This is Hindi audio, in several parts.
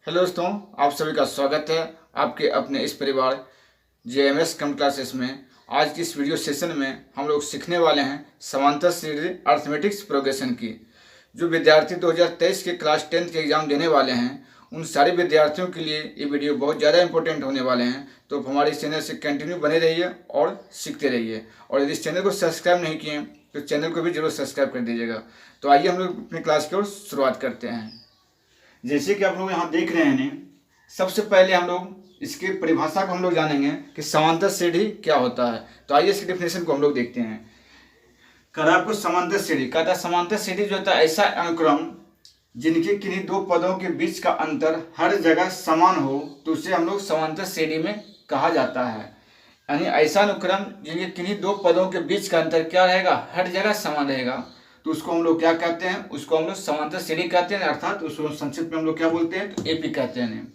हेलो दोस्तों, आप सभी का स्वागत है आपके अपने इस परिवार जेएमएस कम क्लासेस में। आज की इस वीडियो सेशन में हम लोग सीखने वाले हैं समांतर श्रेणी अर्थमेटिक्स प्रोग्रेशन की। जो विद्यार्थी 2023 के क्लास 10 के एग्ज़ाम देने वाले हैं उन सारे विद्यार्थियों के लिए ये वीडियो बहुत ज़्यादा इंपॉर्टेंट होने वाले हैं। तो हमारे इस चैनल से कंटिन्यू बने रहिए और सीखते रहिए। और यदि इस चैनल को सब्सक्राइब नहीं किए तो चैनल को भी जरूर सब्सक्राइब कर दीजिएगा। तो आइए हम लोग अपनी क्लास की ओर शुरुआत करते हैं। जैसे कि आप लोग यहाँ देख रहे हैं, सबसे पहले हम लोग इसकी परिभाषा को हम लोग जानेंगे कि समांतर श्रेणी क्या होता है। तो आइए इसकी डेफिनेशन को हम लोग देखते हैं। कहा आपको समांतर श्रेणी कहता है, समांतर श्रेणी जो होता है ऐसा अनुक्रम जिनके किन्हीं दो पदों के बीच का अंतर हर जगह समान हो तो उसे हम लोग समांतर श्रेणी में कहा जाता है। यानी ऐसा अनुक्रम जिनके किन्हीं दो पदों के बीच का अंतर क्या रहेगा, हर जगह समान रहेगा, तो उसको हम लोग क्या कहते हैं, उसको हम लोग समांतर श्रेणी कहते हैं। अर्थात उसको संक्षिप्त में हम लोग क्या बोलते हैं, तो एपी कहते हैं।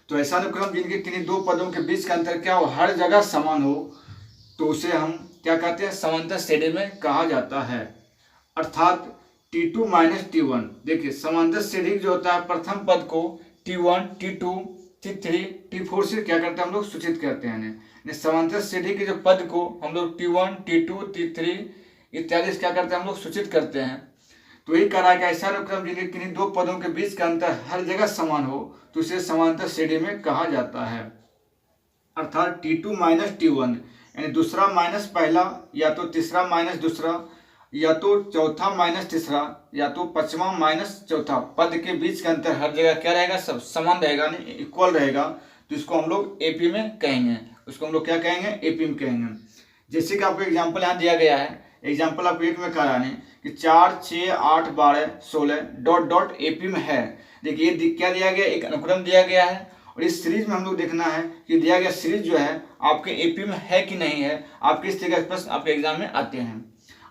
तो ऐसा अनुक्रम जिनके किन्हीं दो पदों के बीच का अंतर क्या हो, हर जगह समान हो, तो उसे हम क्या कहते हैं, समांतर श्रेणी में कहा जाता है। अर्थात T2 माइनस T1। देखिए समांतर श्रेणी जो होता है प्रथम पद को T1, T2, T3, T4 से क्या करते हैं, हम लोग सूचित करते हैं। समांतर श्रेणी के जो पद को हम लोग T1, T2, T3 इत्यादि से क्या करते हैं, हम लोग सूचित करते हैं। तो यही कहा कि ऐसा अनुक्रम जिनके किन्हीं दो पदों के बीच का अंतर हर जगह समान हो तो उसे समांतर श्रेणी में कहा जाता है। अर्थात T2 माइनस T1 यानी दूसरा माइनस पहला, या तो तीसरा माइनस दूसरा, या तो चौथा माइनस तीसरा, या तो पांचवा माइनस चौथा पद के बीच का अंतर हर जगह क्या रहेगा, सब समान रहेगा, नहीं इक्वल रहेगा। तो इसको हम लोग एपी में कहेंगे। उसको हम लोग क्या कहेंगे, एपी में कहेंगे। जैसे कि आपको एग्जाम्पल यहाँ दिया गया है। एग्जाम्पल आपको एक में कहा है कि 4, 6, 8, 12, 16 डॉट डॉट एपी में है। देखिए क्या दिया गया, एक अनुक्रम दिया गया है और इस सीरीज में हम लोग देखना है कि दिया गया सीरीज जो है आपके एपी में है कि नहीं है। आपके इस तरह के प्रश्न आपके एग्जाम में आते हैं।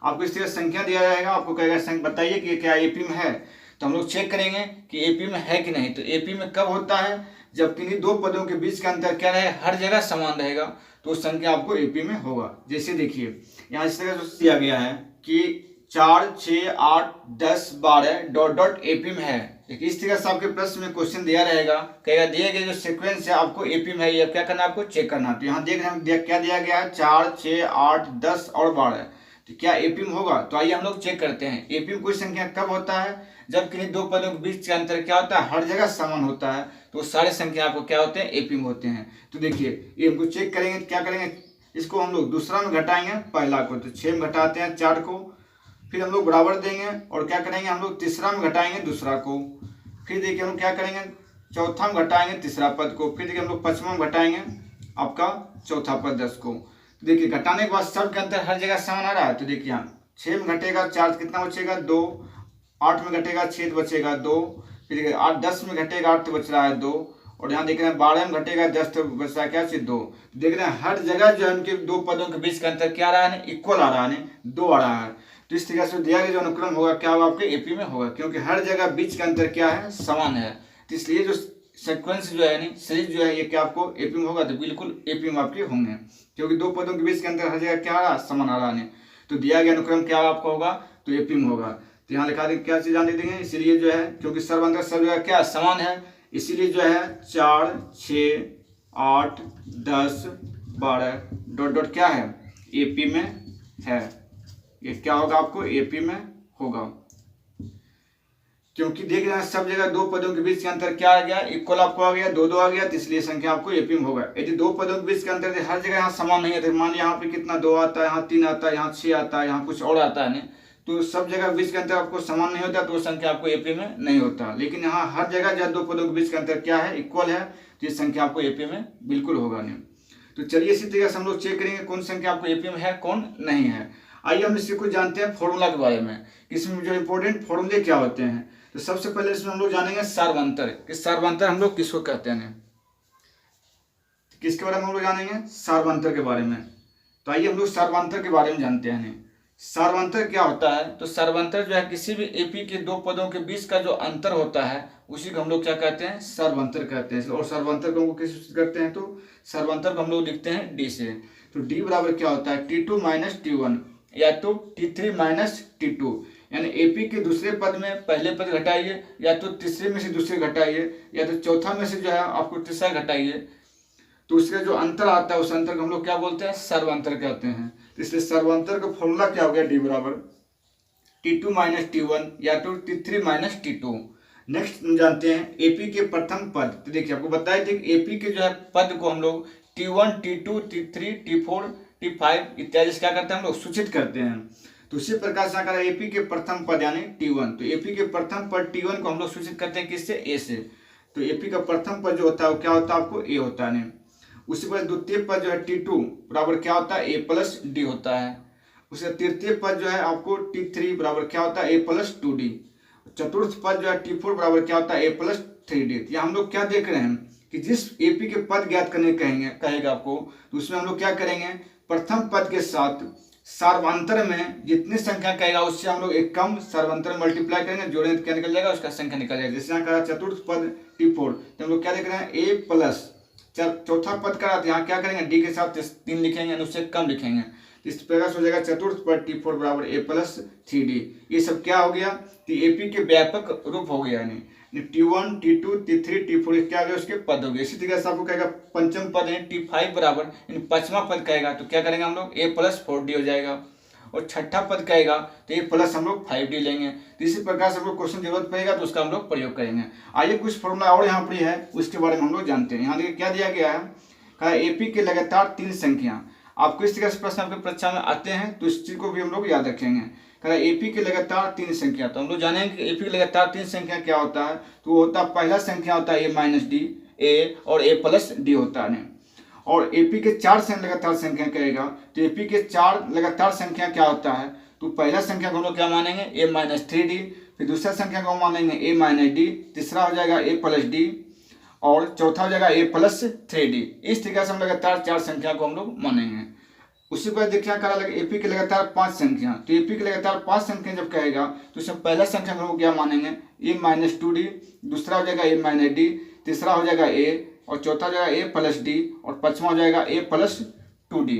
आपको इस तरह संख्या दिया जाएगा, आपको कहेगा संख्या बताइए कि क्या एपी में है। तो हम लोग चेक करेंगे कि एपी में है कि नहीं। तो एपी में कब होता है, जब किन्हीं दो पदों के बीच का अंतर क्या रहे, हर जगह समान रहेगा, तो संख्या आपको एपी में होगा। जैसे देखिए यहाँ इस तरह से दिया गया है कि 4, 6, 8, 10, 12 डॉट डॉट एपी में है। देखिए इस तरह से आपके प्रश्न में क्वेश्चन दिया रहेगा, कहेगा दिए गए जो सीक्वेंस है आपको एपी में है, या क्या करना है, आपको चेक करना। तो यहाँ देख रहे हैं क्या दिया गया है, 4, 6, 8, 10 और 12। तो क्या एपी में होगा। तो आइए हम लोग चेक करते हैं। एपी में कोई संख्या कब होता है, जब किन्हीं दो पदों के बीच का अंतर क्या होता है, हर जगह समान होता है। तो सारे संख्या आपको क्या होते हैं, एपी में होते हैं। तो देखिए ये हमको चेक करेंगे, क्या करेंगे, इसको हम लोग दूसरा में घटाएंगे पहला को, तो 6 में घटाते हैं 4 को, फिर हम लोग बराबर देंगे और क्या करेंगे, हम लोग तीसरा में घटाएंगे दूसरा को, फिर देखिए हम क्या करेंगे, चौथा में घटाएंगे तीसरा पद को, फिर देखिए हम लोग पांचवा में घटाएंगे आपका चौथा पद 10 को। तो देखिए घटाने के बाद सब के अंतर हर जगह समान आ रहा है। तो देखिए यहाँ 6 में घटेगा 4 कितना बचेगा, 2, 8 में घटेगा 6 बचेगा 2, फिर देखिए 8, 10 में घटेगा 8 बच रहा है 2, और यहाँ देख रहे हैं 12 में घटेगा 10 तो बच रहा है क्या, 2। देख रहे हैं हर जगह जो है उनके दो पदों के बीच का अंतर क्या आ रहा है, इक्वल आ रहा है, 2 आ रहा है। तो इस तरीके से दिया गया जो अनुक्रम होगा क्या होगा, आपके एपी में होगा, क्योंकि हर जगह बीच का अंतर क्या है, समान है। तो इसलिए जो सीक्वेंस जो है नहीं सीरीज जो है ये क्या आपको एपी में होगा, तो बिल्कुल एपी में आपके होंगे, क्योंकि दो पदों के बीच के अंतर हर जगह क्या आ रहा, समान आ रहा है। तो दिया गया अनुक्रम क्या आपका होगा, तो एपी में होगा। तो यहाँ लिखा देंगे क्या चीज जान देंगे, इसीलिए जो है क्योंकि सर्वांतर सब जगह क्या समान है, इसीलिए जो है 4, 6, 8, 10, 12 डॉट डॉट क्या है, एपी में है। ये क्या होगा, आपको एपी में होगा, क्योंकि देख रहे हैं सब जगह दो पदों के बीच का अंतर क्या आ गया, इक्वल आपको आ गया, 2, 2 आ गया, तो इसलिए संख्या आपको एपी में होगा। यदि दो पदों के बीच का अंतर हर जगह यहाँ समान नहीं है, तो मान यहाँ पे कितना 2 आता है, यहाँ 3 आता है, यहाँ 6 आता है, यहाँ कुछ और आता है, नहीं तो सब जगह बीच का अंतर आपको समान नहीं होता, तो वो संख्या आपको एपी में नहीं होता। लेकिन यहाँ हर जगह जब दो पदों के बीच का अंतर क्या है, इक्वल है, तो ये संख्या आपको एपी में बिल्कुल होगा नहीं। तो चलिए इसी तरीके से हम लोग चेक करेंगे कौन संख्या आपको एपी में है, कौन नहीं है। आइए हम इससे कुछ जानते हैं फॉर्मूला के बारे में, इसमें जो इंपॉर्टेंट फॉर्मूले क्या होते हैं। तो सबसे पहले इसमें हम लोग जानेंगे सार्वंतर, कि सार्वंतर हम लोग किसको कहते हैं, किसके बारे में हम लोग जानेंगे, सार्वंतर के बारे में। तो आइए हम लोग सार्वंतर के बारे में जानते हैं। सार्वंतर क्या होता है, तो सार्वंतर जो है किसी भी एपी के दो पदों के बीच का जो अंतर होता है उसी को हम लोग क्या कहते हैं, सार्वंतर कहते हैं। और सार्वंतर को हम किस करते हैं, तो सार्वंतर को हम लोग लिखते हैं डी से। तो डी बराबर क्या होता है, T2 माइनस T1 या तो T3 माइनस T2, यानी एपी के दूसरे पद में पहले पद घटाइए, या तो तीसरे में से दूसरे घटाइए, या तो चौथा में से जो है आपको तीसरा घटाइए, तो उसका जो अंतर आता है उस अंतर को हम लोग क्या बोलते हैं, सर्वांतर कहते हैं। तो इसलिए सर्वांतर का फॉर्मूला क्या हो गया, डी बराबर T2 माइनस T1 या तो T3 माइनस T2। नेक्स्ट जानते हैं एपी के प्रथम पद। तो देखिए आपको बताया था कि एपी के जो है पद को हम लोग T1, T2, T3, T4, T5 इत्यादि से क्या करते हैं, हम लोग सूचित करते हैं। तो उसी प्रकार से अगर एपी के प्रथम पद यानी T1, तो एपी के प्रथम पद T1 को हम लोग सूचित करते हैं किससे, ए से। तो एपी का प्रथम पद जो होता है वो क्या होता है, आपको ए होता है। उसी पर द्वितीय पद जो है T2 बराबर क्या होता है, ए प्लस डी होता है। उसका तृतीय पद जो है आपको T3 बराबर क्या होता है, ए प्लस 2D। चतुर्थ पद जो है T4 बराबर क्या होता है, ए प्लस 3D। तो हम लोग क्या देख रहे हैं कि जिस एपी के पद ज्ञात करने कहेगा आपको, तो उसमें हम लोग क्या करेंगे, प्रथम पद के साथ सर्वांतर में जितनी संख्या कहेगा उससे हम लोग एक कम सर्वांतर मल्टीप्लाई करेंगे, जोड़ेंगे तो क्या निकल जाएगा, उसका संख्या निकल जाएगा। जैसे यहाँ कहा चतुर्थ पद T4, तो हम लोग क्या देख रहे हैं, ए प्लस चौथा पद करा, तो यहाँ क्या करेंगे, डी के साथ 3 लिखेंगे, उससे कम लिखेंगे। इस प्रकार से हो जाएगा चतुर्थ पद T4 बराबर ए प्लस 3D। ये सब क्या हो गया, तो एपी के व्यापक रूप हो गया, यानी T1, T2, T3, T4 क्या हो गया, उसके पद हो गए। इसी तरीके से आपको कहेगा पंचम पद है T5 बराबर, यानी पांचवा पद कहेगा तो क्या करेंगे हम लोग, ए प्लस 4D हो जाएगा। और छठा पद कहेगा तो ए प्लस हम लोग 5D लेंगे। तो इसी प्रकार से हम लोग क्वेश्चन जरूरत पड़ेगा तो उसका हम लोग प्रयोग करेंगे। आइए कुछ फॉर्मूला और यहाँ पर है उसके बारे में हम लोग जानते हैं। यहाँ देखिए क्या दिया गया है, कहा एपी के लगातार 3 संख्या। आपको इस तरह से प्रश्न आपके परीक्षा में आते हैं तो इस चीज को भी हम लोग याद रखेंगे। कहा एपी के लगातार 3 संख्या, तो हम लोग जानेंगे कि एपी के लगातार 3 संख्या क्या होता है। तो वो होता है, पहला संख्या होता है ए माइनस डी, ए और ए प्लस डी होता है। और एपी के 4 से लगातार संख्या कहेगा, तो एपी के 4 लगातार संख्या क्या होता है, तो पहला संख्या को हम लोग क्या मानेंगे, ए माइनस 3D, फिर दूसरा संख्या को हम मानेंगे ए माइनस डी, तीसरा हो जाएगा ए प्लस डी, और चौथा हो जाएगा ए प्लस 3D। इस तरीके से हम लगातार 4 संख्या को हम लोग मानेंगे। उसी पर देखिए करा लगे एपी के लगातार 5 संख्या, तो एपी के लगातार 5 संख्या जब कहेगा तो उसमें पहला संख्या को हम लोग क्या मानेंगे, ए माइनस 2D, दूसरा हो जाएगा ए माइनस डी, तीसरा हो जाएगा ए, और चौथा हो जाएगा ए प्लस डी, और पांचवा हो जाएगा ए प्लस 2D।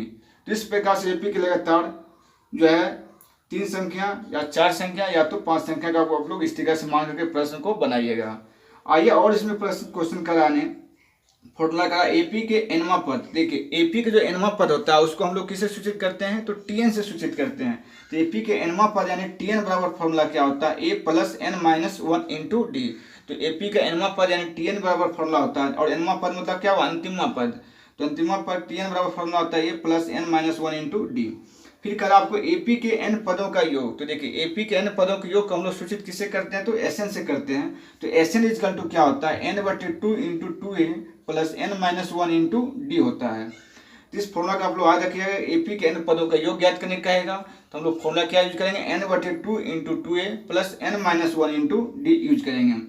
तो इस प्रकार से एपी के लगातार जो है 3 संख्या या 4 संख्या या तो 5 संख्या का आप लोग इस तरीके से मान करके प्रश्न को बनाइएगा। आइए और इसमें प्रश्न क्वेश्चन कराने फॉर्मूला का एपी के एनवा पद। देखिए एपी के जो एनवा पद होता है उसको हम लोग किसे सूचित करते हैं, तो टीएन से सूचित करते हैं। तो एपी के एनवा पद यानी टीएन बराबर फॉर्मूला क्या होता है, A plus N minus 1 into D. तो एपी का एनवा पद यानी टीएन बराबर फॉर्मूला होता है, और एनवा पद मतलब क्या हुआ, अंतिमवा पद। तो अंतिमवा पद टीएन बराबर फॉर्मूला होता है A plus N minus 1 into D. फिर करा आपको एपी के एन पदों का योग। तो देखिए एपी के एन पदों के योग को हम लोग सूचित किससे करते हैं, तो एसएन से करते हैं। तो एसएन इजकल टू क्या होता है, n/2 into 2a plus n minus 1 into D होता है। तो इस फॉर्मूला का आप लोग याद रखिएगा, एपी के एन पदों का योग ज्ञात करने का कहेगा तो हम लोग फॉर्मूला क्या यूज करेंगे, n/2 into 2a plus n minus 1 into D use करेंगे।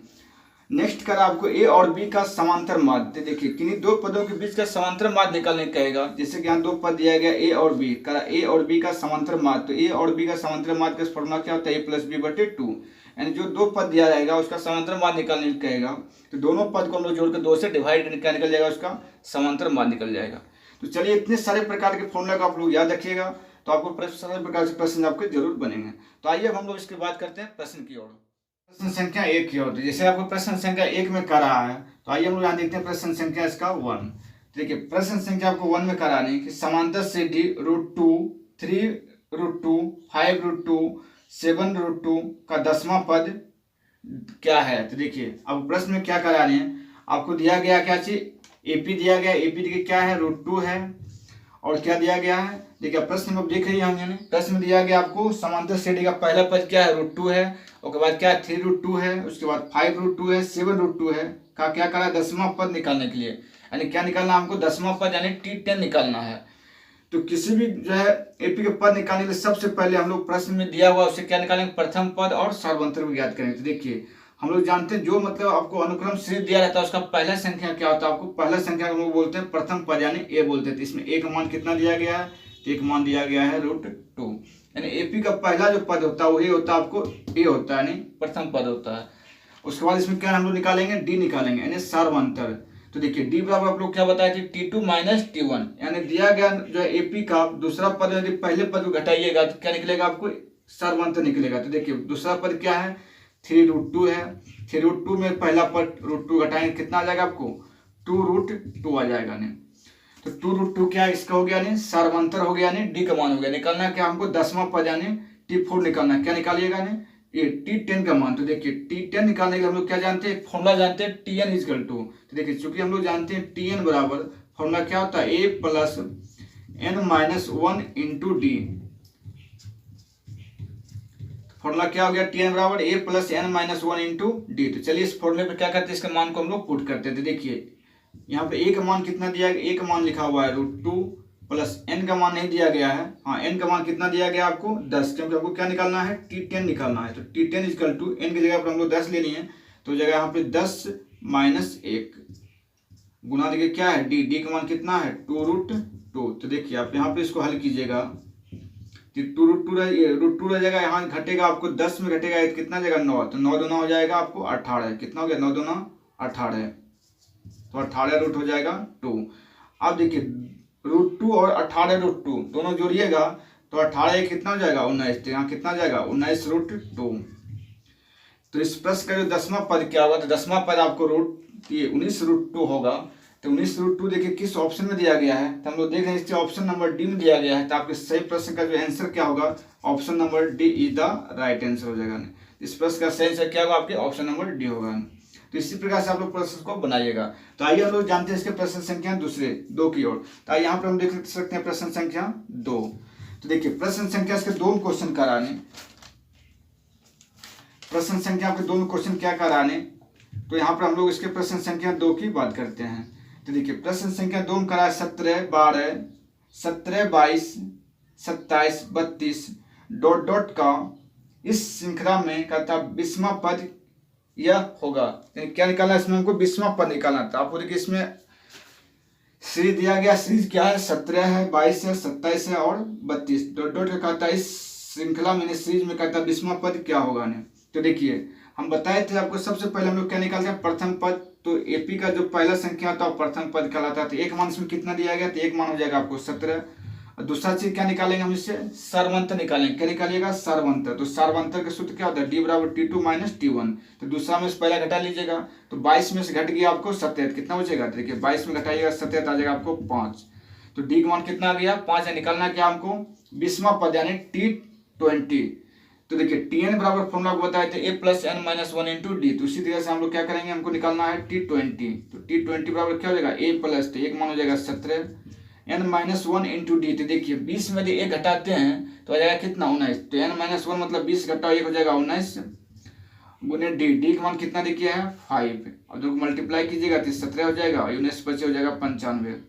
नेक्स्ट करा आपको ए और बी का समांतर माध्य। देखिए किन्हीं दो पदों के बीच का समांतर माध्य निकालने कहेगा। जैसे कि यहाँ 2 पद दिया गया ए और बी, करा ए और बी का समांतर माध्य। तो ए और बी का समांतर माध्य का फॉर्मूला क्या होता है, ए प्लस बी बटे 2। यानी जो 2 पद दिया जाएगा उसका समांतर माध्य निकालने कहेगा, तो दोनों पद को हम लोग जोड़कर 2 से डिवाइड करके निकल जाएगा, उसका समांतर माध्य निकल जाएगा। तो चलिए इतने सारे प्रकार के फॉर्मूला को आप लोग याद रखिएगा, तो आपको सारे प्रकार से प्रश्न आपके जरूर बनेंगे। तो आइए अब हम लोग इसके बात करते हैं प्रश्न की ओर। प्रश्न संख्या 1 की ओर, जैसे आपको प्रश्न संख्या 1 में कर रहा है, तो आइए हम लोग यहाँ देखते हैं प्रश्न संख्या इसका 1। देखिए प्रश्न संख्या आपको 1 में कराने कि समांतर से डी √2, 3√2, 5√2, 7√2 का 10वां पद क्या है। तो देखिए अब प्रश्न में क्या कराने हैं, आपको दिया गया क्या चीज, एपी दिया गया, एपी देखिए क्या है, √2 है, और क्या दिया गया है, देखिए प्रश्न में देख रही है हमने, प्रश्न में दिया गया आपको समांतर श्रेणी का पहला पद क्या है, √2 है, उसके बाद क्या है 3√2 है, उसके बाद 5√2 है, 7√2 है, का क्या करा 10वां पद निकालने के लिए, यानी क्या निकालना हमको 10वां पद यानी T10 निकालना है। तो किसी भी जो है एपी के पद निकालने के लिए सबसे पहले हम लोग प्रश्न में दिया हुआ उससे क्या निकालेंगे, प्रथम पद और सर्वांतर को ज्ञात करेंगे। तो देखिए हम लोग जानते हैं जो मतलब आपको अनुक्रम श्रेणी दिया रहता है उसका पहला संख्या क्या होता है, आपको पहला संख्या हम लोग बोलते हैं प्रथम पद यानी ए बोलते हैं। तो इसमें ए का मान कितना दिया गया है, एक मान दिया गया है √2, यानी एपी का पहला जो पद होता है वो ए होता है, आपको ए होता है यानी प्रथम पद होता है। उसके बाद इसमें क्या हम लोग निकालेंगे, डी निकालेंगे यानी सर्वांतर। तो देखिए डी बराबर आप लोग क्या बताया कि T2 माइनस T1, यानी दिया गया जो है एपी का दूसरा पद यदि पहले पद को घटाइएगा तो क्या निकलेगा आपको सर्वांतर निकलेगा। तो देखिए दूसरा पद क्या है, 3√2 है। 3√2 में पहला पद √2 घटाएंगे, कितना आ जाएगा आपको, 2√2 आ जाएगा। नहीं तो 2√2 क्या इसका हो गया, यानी सर्वांतर हो गया, यानी डी का मान हो गया। निकालना क्या हमको, 10वां पद यानी T4 निकालना। क्या निकालिएगा, ये T10 का मान। तो देखिए T10 निकालने के लिए हम लोग क्या जानते हैं, फॉर्मूला जानते हैं, Tn इजकल टू। तो देखिए चूंकि हम लोग जानते हैं Tn बराबर फॉर्मूला क्या होता है, a plus n-1 into D. Formula क्या हो गया, Tn बराबर a plus n-1 into D. तो चलिए इस फॉर्मूले पे क्या करते हैं, इसके मान को हम लोग पुट करते थे। देखिए यहाँ पे a का मान कितना दिया गया, a का मान लिखा हुआ है √2 प्लस n का मान नहीं दिया गया है। हाँ n का मान कितना दिया गया आपको, 10, क्योंकि आपको क्या निकालना है, T10 निकालना है। तो T10 इजकल टू n की जगह पर हम लोग 10 लेनी है, तो जगह यहाँ पे 10 - 1 गुना देखिए क्या है d का मान कितना है 2√2। तो देखिए आप यहाँ पे इसको हल कीजिएगा, 2√2 रह जाएगा, यहाँ घटेगा आपको 10 में घटेगा कितना जाएगा 9, तो 9 दूना हो जाएगा आपको 18। कितना हो गया, 9 दूना 18, तो 18 रूट हो जाएगा 2। अब देखिए √2 और 18√2 दोनों जोड़िएगा तो 18 कितना हो जाएगा 19, तो यहाँ कितना जाएगा 19√2। तो इस प्रश्न का जो 10वां पद क्या होगा, तो 10वां पद आपको 19√2 होगा। तो 19√2 देखिए किस ऑप्शन में दिया गया है, तो हम लोग देख रहे हैं इसके ऑप्शन नंबर डी में दिया गया है। तो आपके सही प्रश्न का जो आंसर क्या होगा, option number D is the right answer हो जाएगा। इस प्रश्न का सही आंसर क्या होगा, आपके ऑप्शन नंबर डी होगा। तो इसी प्रकार से आप लोग प्रश्न को बनाइएगा। तो आइए हम लोग जानते हैं इसके प्रश्न संख्या दूसरे 2 की ओर। तो यहाँ पर हम देख सकते हैं प्रश्न संख्या 2। तो देखिए प्रश्न संख्या इसके 2 क्वेश्चन कराने, प्रश्न संख्या आपके 2 क्वेश्चन क्या कराने, तो यहाँ पर हम लोग इसके प्रश्न संख्या 2 की बात करते हैं। तो देखिए प्रश्न संख्या 2 में करा 17, 12, 17, 22, 27, 32 डॉट डॉट का इस श्रृंखला में कहता 20वां पद यह होगा। क्या निकालना है इसमें, हमको 20वां पद निकालना था। आपको देखिए इसमें सीरीज दिया गया, सीरीज क्या है 17 है, 22 है, 27 है और 32 डॉट डॉट का कहता है इस श्रृंखला में सीरीज में कहता है 20वां पद क्या होगा। नहीं तो देखिए हम बताए थे आपको, सबसे पहले हम लोग क्या निकालते हैं, प्रथम पद। तो एपी का जो पहला संख्या होता है प्रथम पद कहलाता है। तो एक मान इसमें कितना दिया गया, तो एक मान हो जाएगा आपको 17। और दूसरा चीज क्या निकालेंगे हम इससे, सर्वांतर निकालेंगे। क्या निकालिएगा, सर्वांतर। तो सर्वांतर का सूत्र क्या होता है, d बराबर T2 - T1। तो दूसरा में से पहला घटा लीजिएगा, तो 22 में से घट गया आपको 27, कितना बचेगा, देखिए 22 में घटाइएगा 27 आ जाएगा आपको 5। तो डी का मान कितना आ गया 5 है। निकालना क्या हमको 20वां पद यानी T20। तो देखिए Tn बराबर फॉर्मूला को बताए थे a plus n-1 into D. तो इसी तरह से हम लोग क्या करेंगे, हमको निकालना है T20। तो T20 बराबर क्या हो जाएगा a प्लस, तो एक मान हो जाएगा 17 n-1 इंटू डी। तो देखिए 20 में यदि 1 घटाते हैं तो आ जाएगा कितना 19। तो n-1 मतलब 20 घटाओ 1 हो जाएगा 19 गुने डी का मान कितना देखिए है 5। और दोनों को मल्टीप्लाई कीजिएगा तो 17 हो जाएगा, 19 बचे हो जाएगा 95।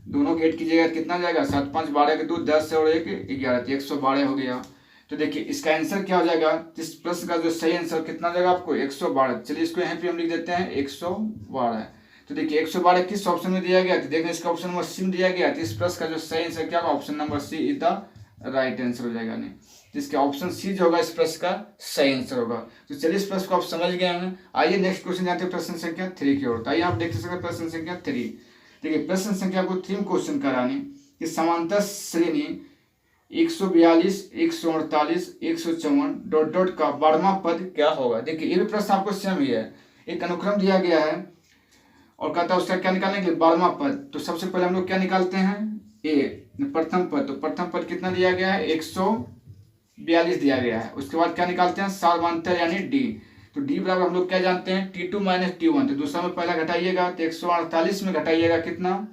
दोनों के ऐड कीजिएगा कितना जाएगा 7 5 12 के 2 10 और 1 11, तो 112 हो गया। तो देखिए इसका आंसर क्या हो जाएगा, इस प्रश्न का जो सही आंसर कितना जाएगा आपको 112। चलिए इसको यहाँ पे हम लिख देते हैं 112। तो देखिए 112 किस ऑप्शन में दिया गया, तो देखिए इसका ऑप्शन नंबर सी में दिया गया। तो इस प्रश्न का जो सही आंसर क्या होगा, option number C is the right answer हो जाएगा। नहीं तो इसका ऑप्शन सी जो होगा इस प्रश्न का सही आंसर होगा। तो चलिए इस प्रश्न को आप समझ गए हैं। आइए नेक्स्ट क्वेश्चन जानते हैं प्रश्न संख्या 3 की ओर। तो आइए आप देख सकते हैं प्रश्न संख्या 3। देखिए प्रश्न संख्या को 3 क्वेश्चन कराने कि समांतर श्रेणी 142, 148, 154 डॉट डॉट का 12वां पद क्या होगा। देखिए ये भी प्रश्न आपको सेम ही है, एक अनुक्रम दिया गया है और कहता है उसका क्या निकालने के लिए 12वां पद। तो सबसे पहले हम लोग क्या निकालते हैं, ए प्रथम पद। तो प्रथम पद कितना दिया गया है 142 दिया गया है। उसके बाद क्या निकालते हैं सर्वांतर यानी डी। तो डी बराबर हम लोग क्या जानते हैं T2 - T1। तो दूसरा में पहला घटाइएगा तो 148 में घटाइएगा कितना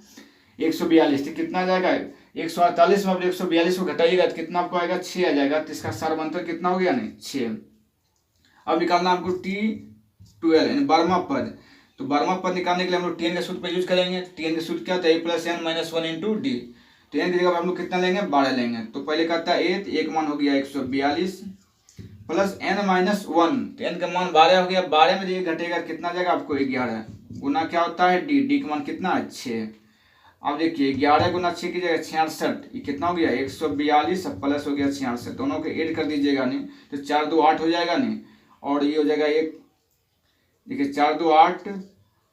142, तो कितना आ जाएगा 148 में 142 को घटाइएगा तो कितना आपको आएगा 6 आ जाएगा। तो इसका सर्वांतर कितना हो गया नहीं 6। अब निकालना हमको T12 यानी 12वां पद। तो 12वां पद निकालने के लिए हम लोग Tn के सूत्र पर यूज करेंगे। Tn के सूत्र क्या होता है a plus n-1 into D. तो n की जगह हम लोग कितना लेंगे 12 लेंगे। तो पहले कहता है a, तो एक मान हो गया 142 प्लस n-1। तो n का मान 12 हो गया, 12 में ये घटेगा कितना जाएगा आपको 11 गुना क्या होता है डी का मान कितना है 6। अब देखिए 11 गुना 6 की जगह 66, ये कितना हो गया 142 प्लस हो गया 66, दोनों को ऐड कर दीजिएगा नहीं तो 4 2 8 हो जाएगा नहीं, और ये हो जाएगा एक, देखिए 4 2 8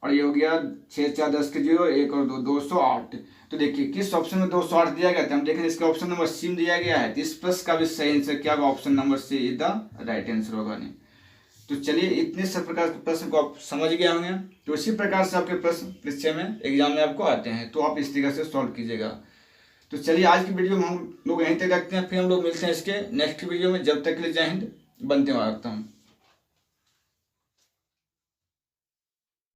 और ये हो गया 6 4 10 के 0, 1 और 2 208। तो देखिए किस ऑप्शन में 208 दिया गया था, हम देखें इसका ऑप्शन नंबर सी में दिया गया है। तो इस प्रश्न का भी सही आंसर क्या होगा, option number C is the right answer होगा। नहीं तो चलिए इतने सब प्रकार के प्रश्न को आप समझ गए होंगे। तो इसी प्रकार से आपके प्रश्न परीक्षा में एग्जाम में आपको आते हैं, तो आप इस तरीके से सॉल्व कीजिएगा। तो चलिए आज की वीडियो में हम लोग यहीं तक रखते हैं, फिर हम लोग मिलते हैं इसके नेक्स्ट वीडियो में। जब तक के लिए जय हिंद, वंदे मातरम।